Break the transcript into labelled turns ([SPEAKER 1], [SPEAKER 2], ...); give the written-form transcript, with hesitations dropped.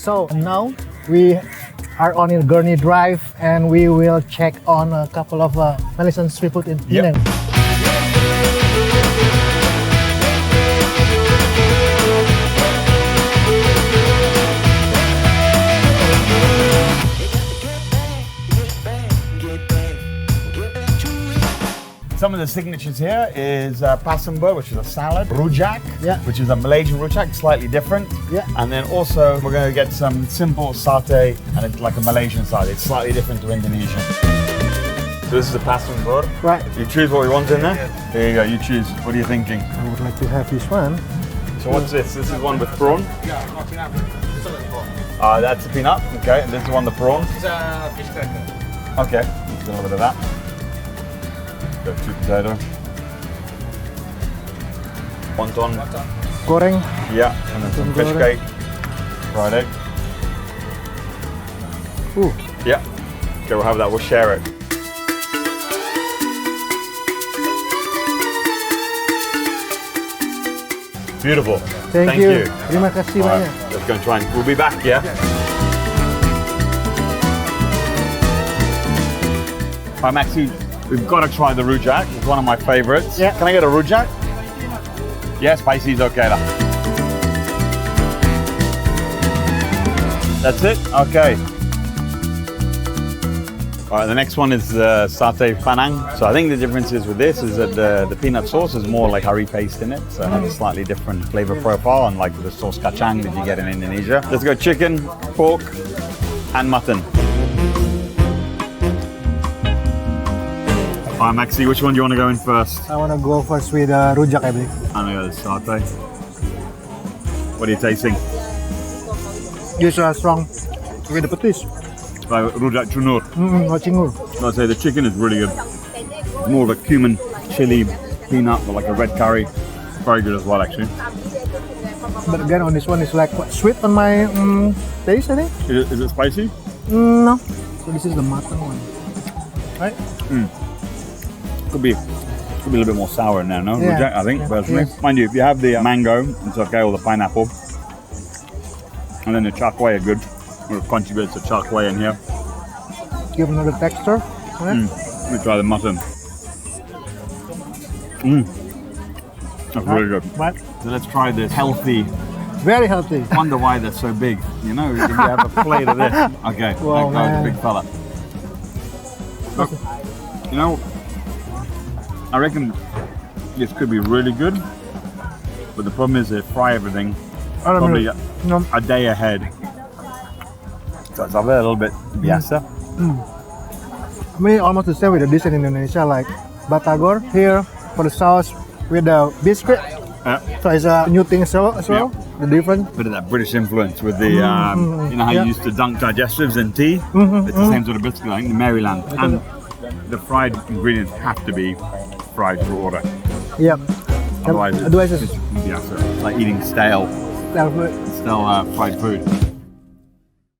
[SPEAKER 1] So now we are on in Gurney Drive and we will check on a couple of Malaysian street food in Penang.
[SPEAKER 2] Some of the signatures here is pasembur, which is a salad, rojak, which is a Malaysian rojak, slightly different. And then also we're going to get some simple satay, and it's like a Malaysian satay. It's slightly different to Indonesian. So this is the pasembur.
[SPEAKER 1] Right.
[SPEAKER 2] You choose what you want in there. There you go. You choose. What are you thinking?
[SPEAKER 1] I would like to have this one.
[SPEAKER 2] So what's this? This is one with prawn. That's a peanut. Okay. And this is one with prawn.
[SPEAKER 3] It's a fish cracker.
[SPEAKER 2] Okay. Let's do a little bit of that. Got 2 potato. Wonton.
[SPEAKER 1] Goreng.
[SPEAKER 2] Yeah, and then some fish
[SPEAKER 1] Goreng.
[SPEAKER 2] cake. Fried egg.
[SPEAKER 1] Ooh.
[SPEAKER 2] Yeah. Okay, we'll have that. We'll share it. Beautiful.
[SPEAKER 1] Thank you. Terima kasih
[SPEAKER 2] All
[SPEAKER 1] banyak.
[SPEAKER 2] right, let's go and try and we'll be back, yeah? Hi Maxie, we've got to try the rojak. It's one of my favorites.
[SPEAKER 1] Yeah.
[SPEAKER 2] Can I get a rojak? Yeah, spicy is okay. That's it? Okay. All right, the next one is satay Penang. So I think the difference is with this is that the peanut sauce is more like curry paste in it. So it has a slightly different flavor profile, unlike the sauce kacang that you get in Indonesia. Let's go chicken, pork, and mutton. All right, Maxie, which one do you want to go in first?
[SPEAKER 1] I want to go first with rojak, I believe.
[SPEAKER 2] I'm going to go with satay. What are you tasting?
[SPEAKER 1] It's strong with the petis.
[SPEAKER 2] Like rojak chunur.
[SPEAKER 1] Cingur.
[SPEAKER 2] I'd say the chicken is really good. It's more of a cumin, chili, peanut, but like a red curry. Very good as well, actually.
[SPEAKER 1] But again, on this one, it's like quite sweet on my taste, I think.
[SPEAKER 2] Is it spicy?
[SPEAKER 1] No. So this is the mutton one, right?
[SPEAKER 2] Could be a little bit more sour in there, no?
[SPEAKER 1] Yeah.
[SPEAKER 2] Rojak, I think,
[SPEAKER 1] Yeah.
[SPEAKER 2] personally.
[SPEAKER 1] Yes.
[SPEAKER 2] Mind you, if you have the mango, it's okay, or the pineapple. And then the char kway are good. We'll contribute to char kway in here.
[SPEAKER 1] Give another texture. Right?
[SPEAKER 2] Let me try the mutton. That's really good.
[SPEAKER 1] Right.
[SPEAKER 2] So let's try this healthy.
[SPEAKER 1] Very healthy.
[SPEAKER 2] Wonder why they're so big. You know, if you have a plate of this. Okay,
[SPEAKER 1] Wow,
[SPEAKER 2] that guy's a
[SPEAKER 1] man.
[SPEAKER 2] big fella. Look, you know, I reckon this could be really good, but the problem is they fry everything
[SPEAKER 1] I don't
[SPEAKER 2] probably
[SPEAKER 1] know.
[SPEAKER 2] a day ahead. So it's a little bit biasa.
[SPEAKER 1] I mean, almost the same with the dish in Indonesia, like batagor here for the sauce with the biscuit. So it's a new thing as well. The difference.
[SPEAKER 2] Bit of that British influence with the, you know how you used to dunk digestives in tea? It's the same sort of biscuit, I think, in Maryland. And the fried ingredients have to be fried to order.
[SPEAKER 1] Yep.
[SPEAKER 2] Otherwise
[SPEAKER 1] Otherwise
[SPEAKER 2] it's like eating stale
[SPEAKER 1] food.
[SPEAKER 2] fried food.